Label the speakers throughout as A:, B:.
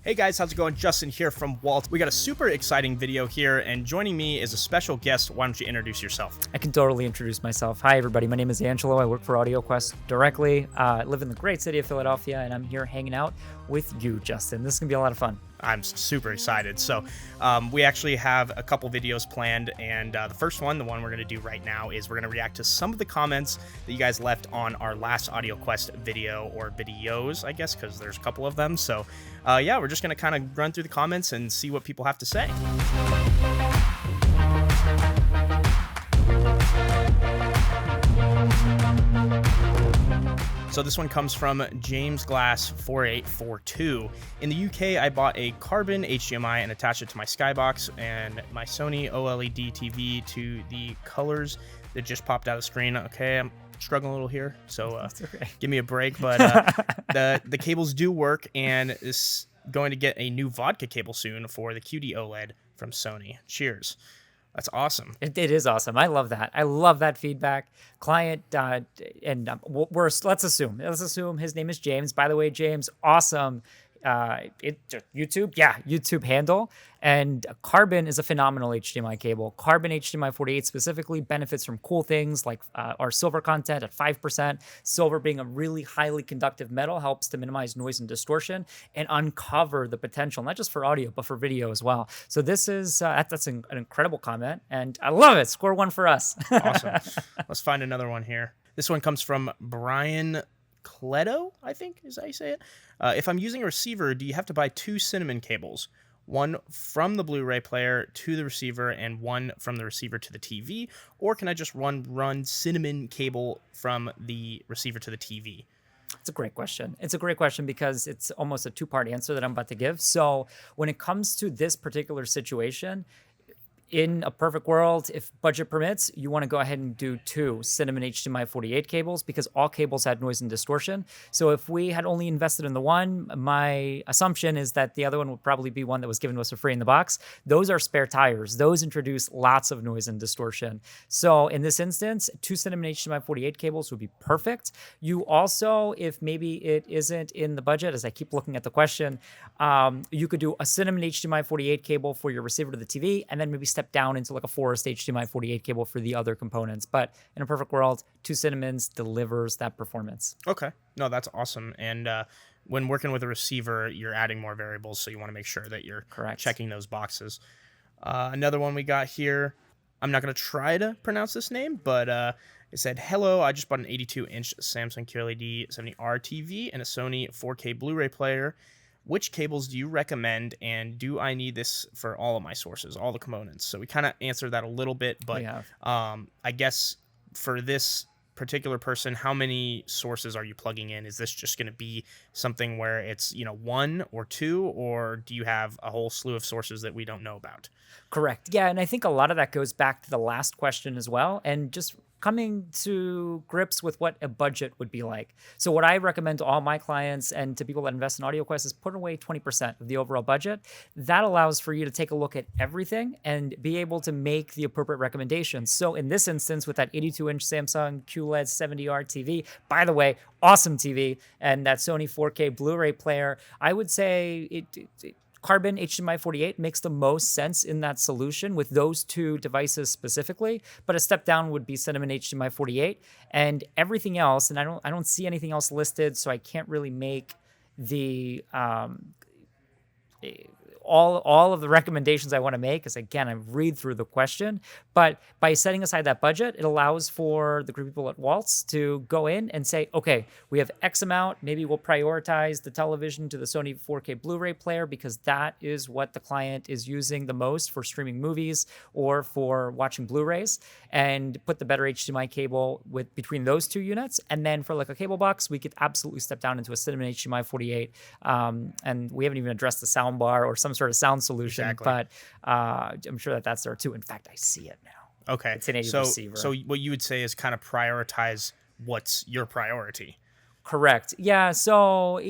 A: Hey guys, how's it going? Justin here from Walts. We got a super exciting video here, and joining me is a special guest. Why don't you introduce yourself?
B: I can totally introduce myself. Hi, everybody. My name is Angelo. I work for AudioQuest directly. I live in the great city of Philadelphia, and I'm here hanging out with you, Justin. This is going to be a lot of fun.
A: I'm super excited. So we actually have a couple videos planned, and the first one, the one we're going to do right now, is we're going to react to some of the comments that you guys left on our last AudioQuest video, or videos, I guess, because there's a couple of them. So yeah, we're just going to kind of run through the comments and see what people have to say. So this one comes from James Glass 4842. In the UK, I bought a carbon HDMI and attached it to my Skybox and my Sony OLED TV to the colors that just popped out of the screen. Okay, I'm struggling a little here, so
B: okay.
A: Give me a break. But the cables do work, and is going to get a new vodka cable soon for the QD OLED from Sony. Cheers. That's awesome.
B: It is awesome. I love that. I love that feedback. Client, let's assume his name is James. By the way, James, awesome. YouTube handle. And Carbon is a phenomenal HDMI cable. Carbon HDMI 48 specifically benefits from cool things like our silver content at 5%. Silver, being a really highly conductive metal, helps to minimize noise and distortion and uncover the potential, not just for audio, but for video as well. So this is that's an incredible comment, and I love it. Score one for us.
A: Awesome. Let's find another one here. This one comes from Brian Cleto, I think is how you say it. If I'm using a receiver, do you have to buy two cinnamon cables? One from the Blu-ray player to the receiver and one from the receiver to the TV? Or can I just run cinnamon cable from the receiver to the TV?
B: It's a great question. It's a great question because it's almost a two-part answer that I'm about to give. So when it comes to this particular situation, in a perfect world, if budget permits, you want to go ahead and do two cinnamon HDMI 48 cables because all cables had noise and distortion. So if we had only invested in the one, my assumption is that the other one would probably be one that was given to us for free in the box. Those are spare tires. Those introduce lots of noise and distortion. So in this instance, two cinnamon HDMI 48 cables would be perfect. You also, if maybe it isn't in the budget, as I keep looking at the question, you could do a cinnamon HDMI 48 cable for your receiver to the TV, and then maybe step down into like a Forest HDMI 48 cable for the other components. But in a perfect world, two cinnamons delivers that performance.
A: Okay. No, that's awesome. And when working with a receiver, you're adding more variables, so you want to make sure that you're checking those boxes. Another one we got here, I'm not going to try to pronounce this name, but it said, hello, I just bought an 82-inch Samsung QLED 70R TV and a Sony 4K Blu-ray player. Which cables do you recommend, and do I need this for all of my sources, all the components? So we kind of answered that a little bit, but I guess for this particular person, how many sources are you plugging in? Is this just going to be something where it's, one or two, or do you have a whole slew of sources that we don't know about?
B: Correct. Yeah, and I think a lot of that goes back to the last question as well, and just coming to grips with what a budget would be like. So what I recommend to all my clients and to people that invest in AudioQuest is put away 20% of the overall budget. That allows for you to take a look at everything and be able to make the appropriate recommendations. So in this instance, with that 82-inch Samsung QLED 70R TV, by the way, awesome TV, and that Sony 4K Blu-ray player, I would say Carbon HDMI 48 makes the most sense in that solution with those two devices specifically, but a step down would be Cinnamon HDMI 48, and everything else, and I don't see anything else listed, so I can't really make the all of the recommendations I want to make, because again, I read through the question, but by setting aside that budget, it allows for the group of people at Walts to go in and say, okay, we have X amount, maybe we'll prioritize the television to the Sony 4K Blu-ray player because that is what the client is using the most for streaming movies or for watching Blu-rays, and put the better HDMI cable between those two units. And then for like a cable box, we could absolutely step down into a Cinnamon HDMI 48, and we haven't even addressed the sound bar or some sort of sound solution, but I'm sure that that's there too. In fact, I see it now.
A: Okay.
B: It's an 80 receiver.
A: So what you would say is kind of prioritize what's your priority.
B: Correct. Yeah. So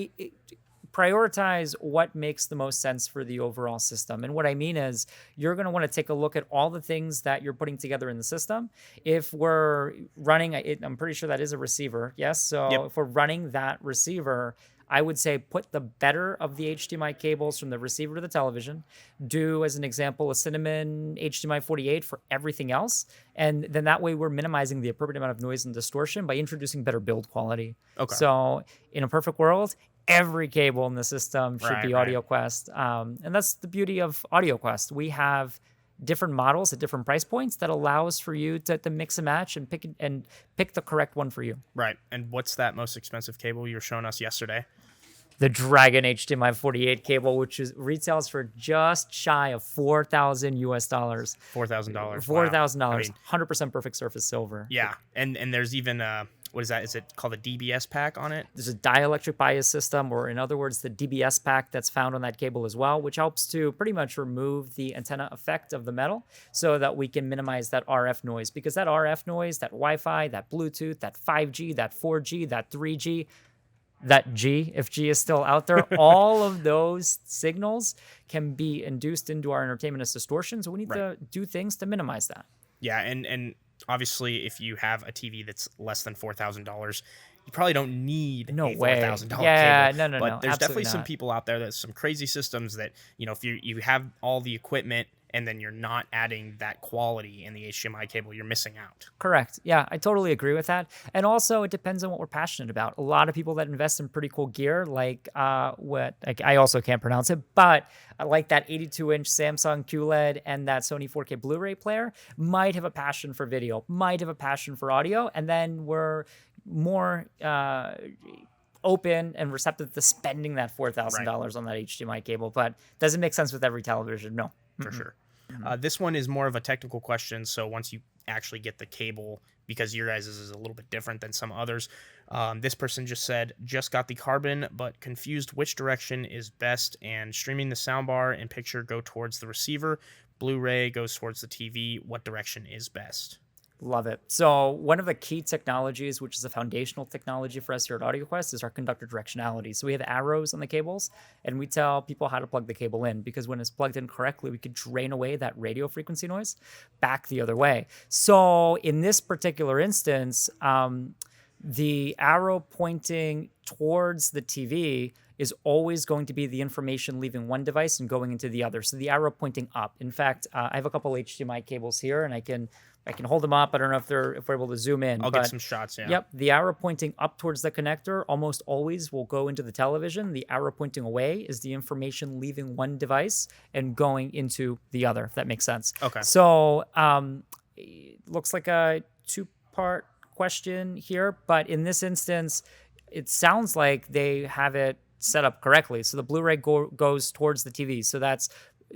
B: prioritize what makes the most sense for the overall system. And what I mean is you're going to want to take a look at all the things that you're putting together in the system. If we're running, I'm pretty sure that is a receiver. Yes. So if we're running that receiver, I would say put the better of the HDMI cables from the receiver to the television. Do, as an example, a Cinnamon HDMI 48 for everything else. And then that way we're minimizing the appropriate amount of noise and distortion by introducing better build quality.
A: Okay.
B: So in a perfect world, every cable in the system should be AudioQuest. And that's the beauty of AudioQuest. We have different models at different price points that allows for you to mix and match and pick the correct one for you.
A: Right. And what's that most expensive cable you were showing us yesterday?
B: The Dragon HDMI 48 cable, which retails for just shy of $4,000 US. $4,000. $4,000. 100% perfect surface silver.
A: Yeah. And there's even what is that? Is it called a DBS pack on it?
B: There's a dielectric bias system, or in other words, the DBS pack that's found on that cable as well, which helps to pretty much remove the antenna effect of the metal so that we can minimize that RF noise. Because that RF noise, that Wi-Fi, that Bluetooth, that 5G, that 4G, that 3G, that G, if G is still out there, all of those signals can be induced into our entertainment as distortion. So we need to do things to minimize that.
A: Yeah, and obviously, if you have a TV that's less than $4,000, you probably don't need a $4,000 cable.
B: Yeah, no.
A: But there's definitely
B: not.
A: some people out there that's some crazy systems that, if you have all the equipment and then you're not adding that quality in the HDMI cable, you're missing out.
B: Correct. Yeah, I totally agree with that. And also, it depends on what we're passionate about. A lot of people that invest in pretty cool gear, like I also can't pronounce it, but like that 82-inch Samsung QLED and that Sony 4K Blu-ray player, might have a passion for video, might have a passion for audio, and then we're more open and receptive to spending that $4,000 on that HDMI cable. But does it make sense with every television? No.
A: For sure. This one is more of a technical question. So once you actually get the cable, because your guys' is a little bit different than some others, this person just said, just got the Carbon, but confused which direction is best, and streaming the soundbar and picture go towards the receiver. Blu-ray goes towards the TV. What direction is best?
B: Love it. So one of the key technologies, which is a foundational technology for us here at AudioQuest, is our conductor directionality. So we have arrows on the cables, and we tell people how to plug the cable in, because when it's plugged in correctly, we could drain away that radio frequency noise back the other way. So in this particular instance, the arrow pointing towards the TV is always going to be the information leaving one device and going into the other. So the arrow pointing up. In fact, I have a couple HDMI cables here, and I can hold them up. I don't know if we're able to zoom in.
A: I'll get some shots, yeah.
B: Yep, the arrow pointing up towards the connector almost always will go into the television. The arrow pointing away is the information leaving one device and going into the other, if that makes sense.
A: Okay.
B: So it looks like a two-part question here, but in this instance, it sounds like they have it set up correctly. So the Blu-ray goes towards the TV. So that's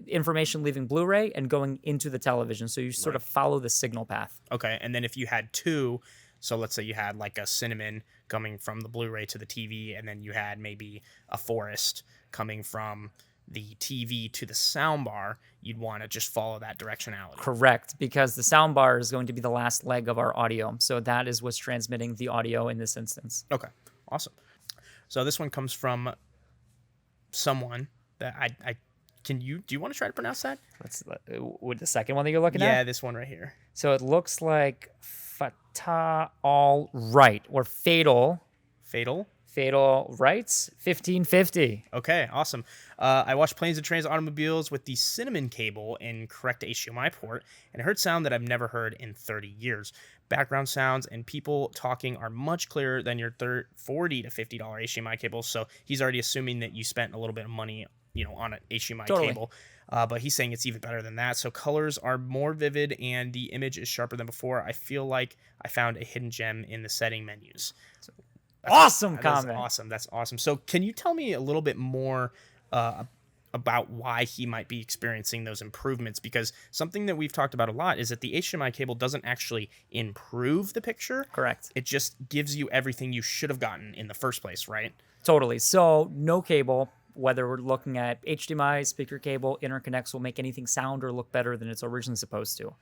B: information leaving Blu-ray and going into the television. So you sort of follow the signal path.
A: Okay. And then if you had two, so let's say you had like a Cinnamon coming from the Blu-ray to the TV, and then you had maybe a Forest coming from the TV to the soundbar, you'd want to just follow that directionality.
B: Correct, because the soundbar is going to be the last leg of our audio. So that is what's transmitting the audio in this instance.
A: Okay, awesome. So this one comes from someone that do you want to try to pronounce that?
B: With the second one that you're looking at?
A: Yeah, this one right here.
B: So it looks like Fatah All Right, or Fatal. Fatal Rights, 1550.
A: Okay, awesome. I watched Planes and Trains Automobiles with the Cinnamon cable in correct HDMI port, and I heard sound that I've never heard in 30 years. Background sounds and people talking are much clearer than your $40 to $50 HDMI cable, so he's already assuming that you spent a little bit of money on an HDMI cable. But he's saying it's even better than that. So colors are more vivid and the image is sharper than before. I feel like I found a hidden gem in the setting menus. So
B: awesome comment.
A: That's awesome. So can you tell me a little bit more about why he might be experiencing those improvements? Because something that we've talked about a lot is that the HDMI cable doesn't actually improve the picture.
B: Correct.
A: It just gives you everything you should have gotten in the first place, right?
B: Totally. So no cable whether we're looking at HDMI, speaker cable, interconnects will make anything sound or look better than it's originally supposed to.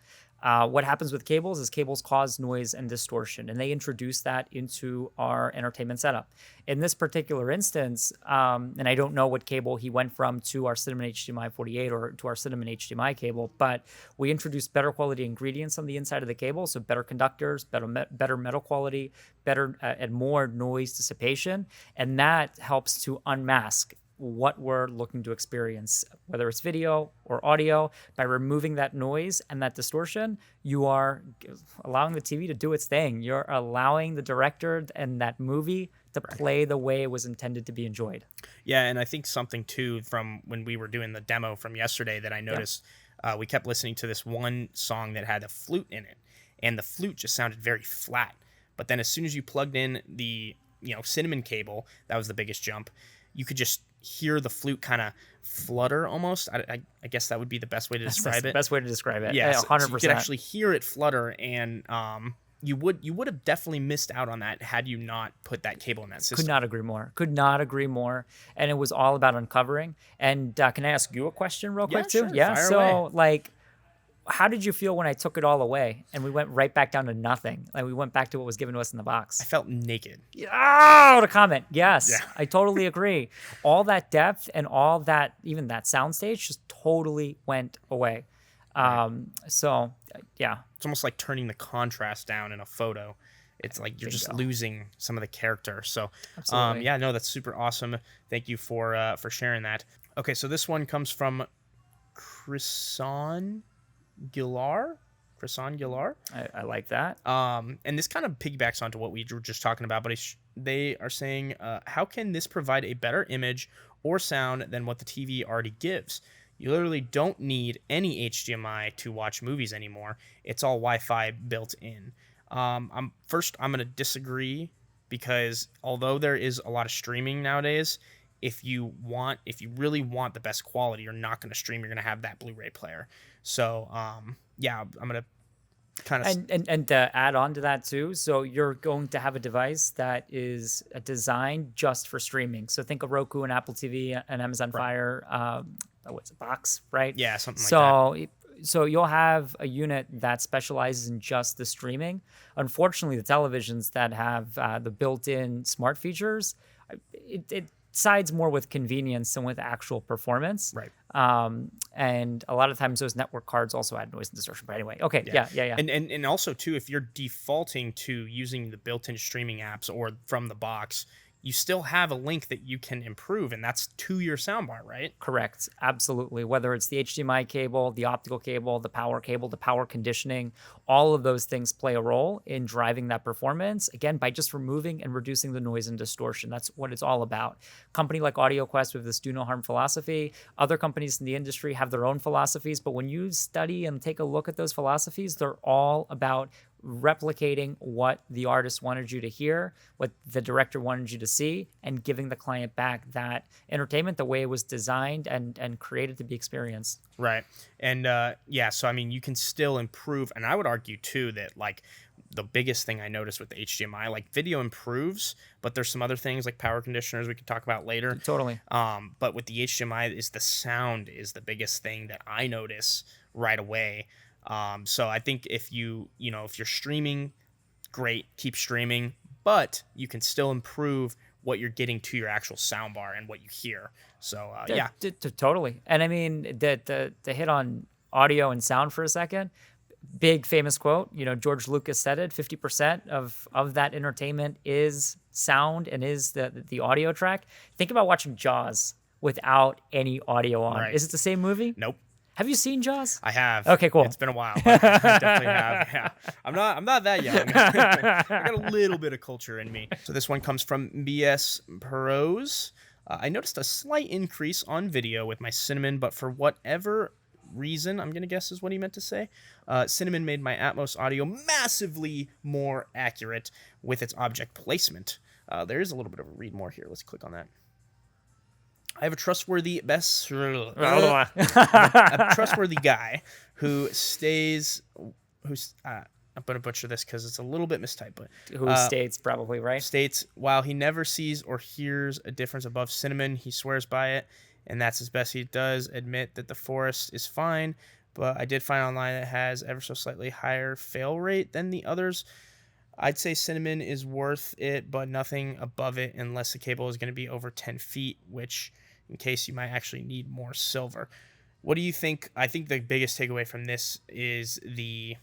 B: What happens with cables is cables cause noise and distortion, and they introduce that into our entertainment setup. In this particular instance, and I don't know what cable he went from to our Cinnamon HDMI 48 or to our Cinnamon HDMI cable, but we introduced better quality ingredients on the inside of the cable, so better conductors, better metal quality, better and more noise dissipation, and that helps to unmask what we're looking to experience, whether it's video or audio. By removing that noise and that distortion, you are allowing the TV to do its thing. You're allowing the director and that movie to play the way it was intended to be enjoyed.
A: Yeah, and I think something too from when we were doing the demo from yesterday that I noticed, we kept listening to this one song that had a flute in it, and the flute just sounded very flat. But then as soon as you plugged in the Cinnamon cable, that was the biggest jump. You could just hear the flute kind of flutter almost. I guess that would be the best way to describe it.
B: The best way to describe it.
A: Yeah,
B: 100%.
A: So you could actually hear it flutter, and you would have definitely missed out on that had you not put that cable in that system.
B: Could not agree more. And it was all about uncovering. And can I ask you a question real quick too?
A: Sure.
B: Yeah.
A: Fire
B: So
A: away.
B: like, how did you feel when I took it all away and we went right back down to nothing? Like we went back to what was given to us in the box.
A: I felt naked.
B: Oh, the comment. Yes,
A: Yeah.
B: I totally agree. All that depth and all that, even that soundstage just totally went away. So yeah.
A: It's almost like turning the contrast down in a photo. It's like you're just losing some of the character. So yeah, no, that's super awesome. Thank you for sharing that. Okay, so this one comes from Chrisan Gillar.
B: I like that.
A: And this kind of piggybacks onto what we were just talking about, but they are saying, how can this provide a better image or sound than what the TV already gives? You literally don't need any HDMI to watch movies anymore. It's all Wi-Fi built in. I'm going to disagree because although there is a lot of streaming nowadays, if you really want the best quality, you're not going to stream. You're going to have that Blu-ray player. So, yeah, I'm going to kind of...
B: And to add on to that too, so you're going to have a device that is designed just for streaming. So think of Roku and Apple TV and Amazon Fire, what's it, box, right?
A: Yeah, something like that.
B: So you'll have a unit that specializes in just the streaming. Unfortunately, the televisions that have the built-in smart features, it sides more with convenience than with actual performance.
A: Right.
B: And a lot of times those network cards also add noise and distortion. But anyway, okay, yeah.
A: And also too, if you're defaulting to using the built-in streaming apps or from the box, you still have a link that you can improve, and that's to your soundbar, right?
B: Correct. Absolutely. Whether it's the HDMI cable, the optical cable, the power conditioning, all of those things play a role in driving that performance, again, by just removing and reducing the noise and distortion. That's what it's all about. Company like AudioQuest with this do no harm philosophy, other companies in the industry have their own philosophies, but when you study and take a look at those philosophies, they're all about replicating what the artist wanted you to hear, what the director wanted you to see, and giving the client back that entertainment the way it was designed and created to be experienced.
A: Right. And yeah, so I mean, you can still improve. And I would argue too that like the biggest thing I noticed with the HDMI, like video improves, but there's some other things like power conditioners we could talk about later.
B: Totally.
A: But with the HDMI, is the sound is the biggest thing that I notice right away. So I think if you're streaming, great, keep streaming, but you can still improve what you're getting to your actual soundbar and what you hear. So yeah,
B: totally. And I mean, to hit on audio and sound for a second, big famous quote, George Lucas said it, 50% of that entertainment is sound and is the audio track. Think about watching Jaws without any audio on.
A: Right.
B: Is it the same movie?
A: Nope.
B: Have you seen Jaws?
A: I have.
B: Okay, cool.
A: It's been a while, but I definitely have. Yeah. I'm not that young. I got a little bit of culture in me. So this one comes from BS Pros. I noticed a slight increase on video with my Cinnamon, but for whatever reason, I'm going to guess is what he meant to say, Cinnamon made my Atmos audio massively more accurate with its object placement. There is a little bit of a read more here. Let's click on that. I have a trustworthy a trustworthy guy who I'm going to butcher this because it's a little bit mistyped, but
B: Who states probably, right?
A: States, while he never sees or hears a difference above cinnamon, he swears by it, and that's as best he does admit that the forest is fine, but I did find online that it has ever so slightly higher fail rate than the others. I'd say cinnamon is worth it, but nothing above it unless the cable is going to be over 10 feet, which in case you might actually need more silver. What do you think? I think the biggest takeaway from this is the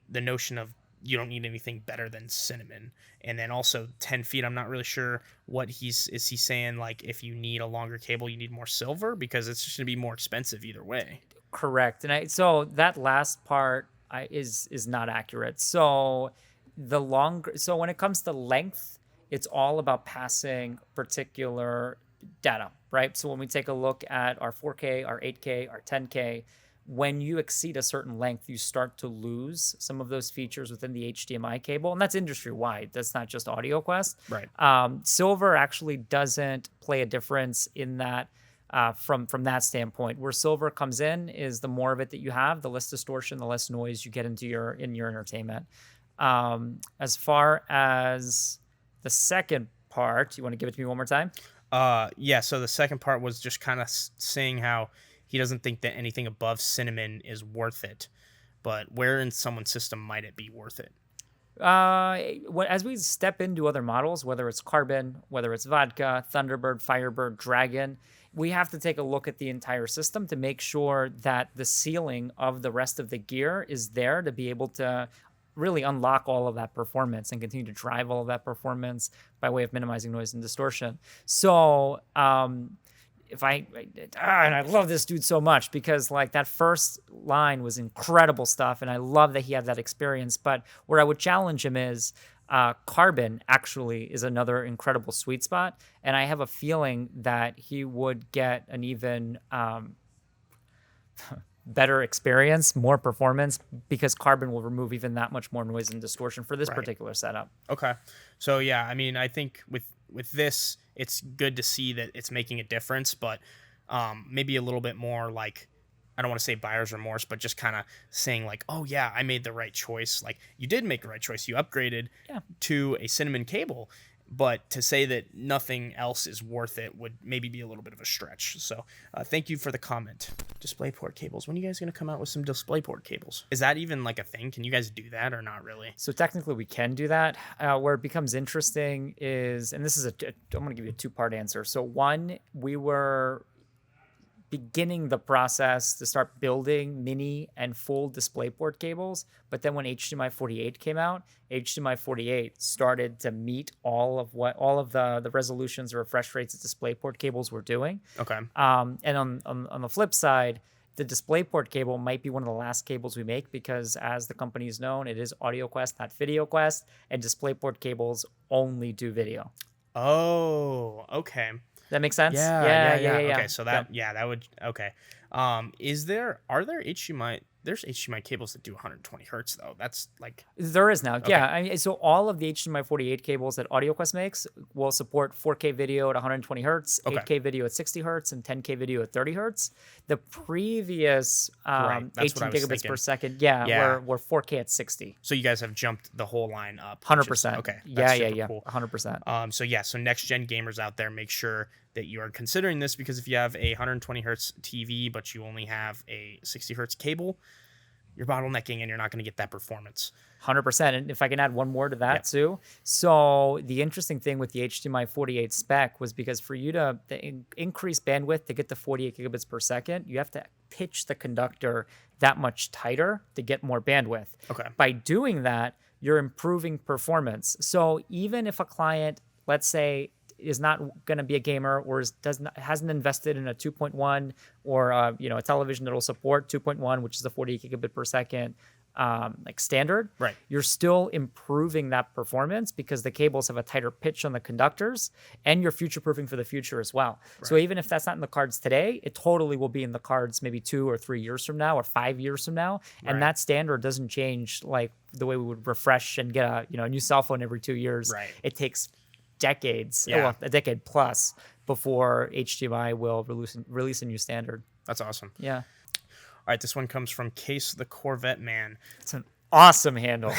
A: notion of you don't need anything better than cinnamon. And then also 10 feet, I'm not really sure what is he saying, like if you need a longer cable, you need more silver? Because it's just going to be more expensive either way.
B: Correct. And so that last part is not accurate. So when it comes to length, it's all about passing particular data, right? So when we take a look at our 4K, our 8K, our 10K, when you exceed a certain length, you start to lose some of those features within the HDMI cable. And that's industry-wide. That's not just AudioQuest.
A: Right.
B: Silver actually doesn't play a difference in that from that standpoint. Where silver comes in is the more of it that you have, the less distortion, the less noise you get into your entertainment. As far as the second part, you want to give it to me one more time?
A: Yeah, so the second part was just kind of saying how he doesn't think that anything above cinnamon is worth it. But where in someone's system might it be worth it?
B: As we step into other models, whether it's Carbon, whether it's Vodka, Thunderbird, Firebird, Dragon, we have to take a look at the entire system to make sure that the ceiling of the rest of the gear is there to be able to really unlock all of that performance and continue to drive all of that performance by way of minimizing noise and distortion. So, and I love this dude so much because like that first line was incredible stuff, and I love that he had that experience. But where I would challenge him is Carbon actually is another incredible sweet spot, and I have a feeling that he would get an even better experience, more performance, because Carbon will remove even that much more noise and distortion for this particular setup.
A: Okay. So yeah, I mean, I think with this, it's good to see that it's making a difference, but maybe a little bit more like, I don't want to say buyer's remorse, but just kind of saying like, oh yeah, I made the right choice. Like you did make the right choice. You upgraded to a cinnamon cable, but to say that nothing else is worth it would maybe be a little bit of a stretch. So thank you for the comment. DisplayPort cables. When are you guys going to come out with some DisplayPort cables? Is that even like a thing? Can you guys do that or not really?
B: So technically we can do that. Where it becomes interesting is, and this is I'm going to give you a two-part answer. So one, we were beginning the process to start building mini and full DisplayPort cables. But then when HDMI 48 came out, HDMI 48 started to meet all of the resolutions or refresh rates that DisplayPort cables were doing.
A: Okay.
B: And on the flip side, the DisplayPort cable might be one of the last cables we make because, as the company is known, it is AudioQuest, not VideoQuest, and DisplayPort cables only do video.
A: Oh, okay.
B: That makes sense?
A: Yeah. Okay, so that would okay. Are there HDMI? There's HDMI cables that do 120 hertz though. That's like
B: there is now. Okay. Yeah. So all of the HDMI 48 cables that AudioQuest makes will support 4K video at 120 hertz, 8K video at 60 hertz, and 10K video at 30 hertz. The previous 18 gigabits per second, were 4K at 60.
A: So you guys have jumped the whole line up.
B: 100%.
A: Okay.
B: Yeah.
A: Cool.
B: 100%.
A: So next gen gamers out there, make sure that you are considering this, because if you have a 120 hertz TV but you only have a 60 hertz cable, you're bottlenecking and you're not going to get that performance.
B: 100%. And if I can add one more to that too. So the interesting thing with the HDMI 48 spec was because for you to increase bandwidth to get to 48 gigabits per second, you have to pitch the conductor that much tighter to get more bandwidth.
A: Okay.
B: By doing that, you're improving performance. So even if a client, let's say, is not going to be a gamer or hasn't invested in a 2.1 or a television that will support 2.1, which is the 40 gigabit per second like standard,
A: right?
B: You're still improving that performance because the cables have a tighter pitch on the conductors, and you're future proofing for the future as well. Right. So even if that's not in the cards today, it totally will be in the cards maybe 2 or 3 years from now or 5 years from now, and that standard doesn't change like the way we would refresh and get a new cell phone every 2 years.
A: Right.
B: It takes decades, a decade plus, before HDMI will release a new standard.
A: That's awesome.
B: Yeah.
A: All right, this one comes from Case the Corvette Man.
B: It's an awesome handle.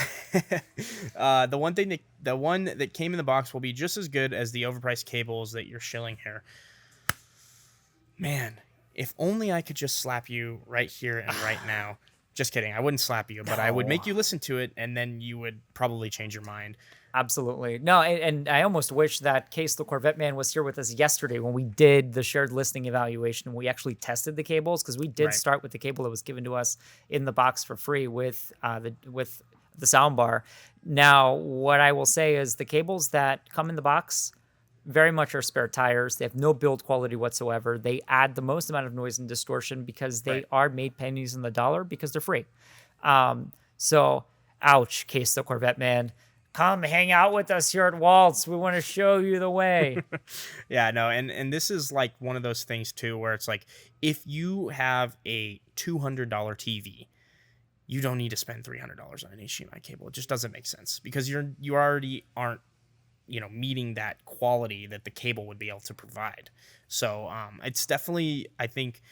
A: The one that came in the box will be just as good as the overpriced cables that you're shilling here. Man, if only I could just slap you right here and right now. Just kidding. I wouldn't slap you, but I would make you listen to it, and then you would probably change your mind.
B: Absolutely. No, and I almost wish that Case the Corvette Man was here with us yesterday when we did the shared listing evaluation. We actually tested the cables, because we did start with the cable that was given to us in the box for free with the sound bar. Now, what I will say is the cables that come in the box very much are spare tires. They have no build quality whatsoever. They add the most amount of noise and distortion because they are made pennies on the dollar because they're free. So, ouch, Case the Corvette Man. Come hang out with us here at Walts. We want to show you the way.
A: Yeah, no, and this is like one of those things too, where it's like, if you have a $200 TV, you don't need to spend $300 on an HDMI cable. It just doesn't make sense, because you already aren't, meeting that quality that the cable would be able to provide. So it's definitely, I think,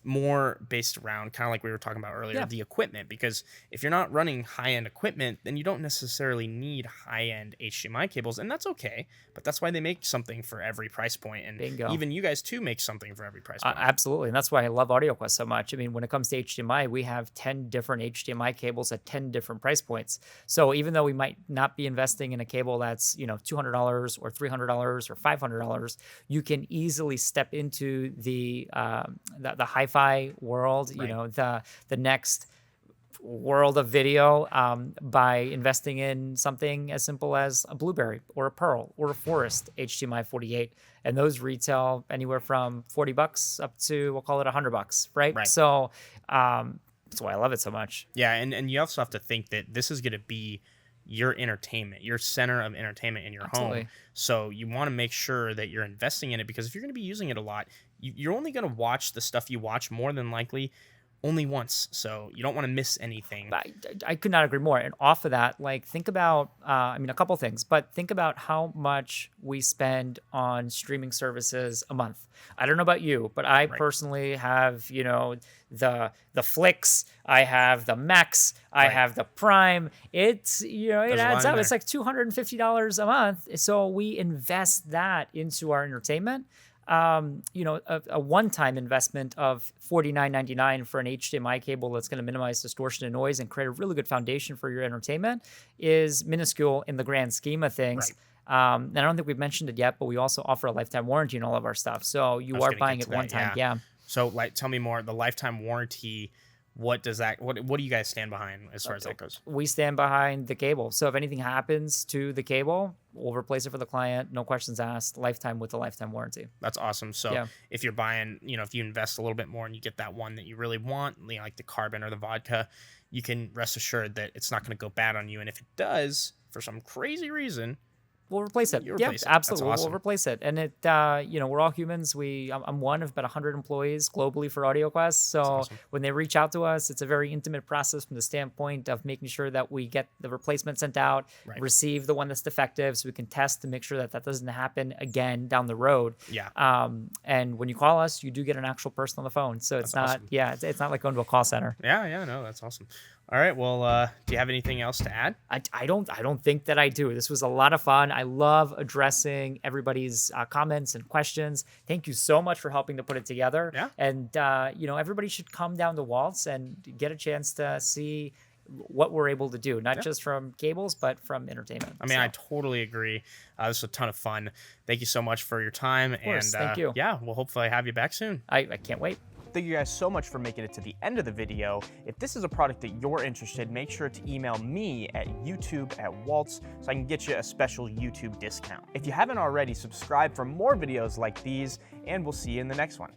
A: more based around kind of like we were talking about earlier, the equipment, because if you're not running high-end equipment, then you don't necessarily need high-end HDMI cables, and that's okay, but that's why they make something for every price point, and even you guys too make something for every price point.
B: Absolutely, and that's why I love AudioQuest so much. I mean, when it comes to HDMI, we have 10 different HDMI cables at 10 different price points. So even though we might not be investing in a cable that's $200 or $300 or $500, you can easily step into the hi-fi world, the next world of video, by investing in something as simple as a Blueberry or a Pearl or a Forest HDMI 48, and those retail anywhere from $40 up to, we'll call it $100, right? So that's why I love it so much.
A: Yeah, and you also have to think that this is going to be your entertainment, your center of entertainment in your home. So you want to make sure that you're investing in it, because if you're going to be using it a lot, you're only going to watch the stuff you watch more than likely only once. So you don't want to miss anything.
B: I could not agree more. And off of that, like, think about, a couple things, but think about how much we spend on streaming services a month. I don't know about you, but I personally have, the Flicks, I have the Max, I have the Prime. It's, it adds up. It's like $250 a month. So we invest that into our entertainment. A one-time investment of $49.99 for an HDMI cable that's going to minimize distortion and noise and create a really good foundation for your entertainment is minuscule in the grand scheme of things. And I don't think we've mentioned it yet, but we also offer a lifetime warranty in all of our stuff. So you are buying it one time. Yeah.
A: So, tell me more. The lifetime warranty, what does that? What do you guys stand behind as far as that goes?
B: We stand behind the cable. So if anything happens to the cable, we'll replace it for the client. No questions asked. Lifetime with a lifetime warranty.
A: That's awesome. So if you're buying, if you invest a little bit more and you get that one that you really want, like the carbon or the vodka, you can rest assured that it's not going to go bad on you. And if it does, for some crazy reason,
B: we'll replace it. Yeah, absolutely. Awesome. We'll replace it. And it, we're all humans. I'm one of about 100 employees globally for AudioQuest. So when they reach out to us, it's a very intimate process from the standpoint of making sure that we get the replacement sent out, receive the one that's defective, so we can test to make sure that doesn't happen again down the road.
A: Yeah.
B: And when you call us, you do get an actual person on the phone. So it's not, it's not like going to a call center.
A: Yeah, no, that's awesome. All right. Well, do you have anything else to add?
B: I don't think that I do. This was a lot of fun. I love addressing everybody's comments and questions. Thank you so much for helping to put it together.
A: Yeah.
B: And everybody should come down to Walts and get a chance to see what we're able to do, not just from cables, but from entertainment.
A: I mean, I totally agree. This was a ton of fun. Thank you so much for your time.
B: Of course, thank you.
A: Yeah, we'll hopefully have you back soon.
B: I can't wait.
A: Thank you guys so much for making it to the end of the video. If this is a product that you're interested, make sure to email me at youtube@walts so I can get you a special YouTube discount. If you haven't already, subscribe for more videos like these, and we'll see you in the next one.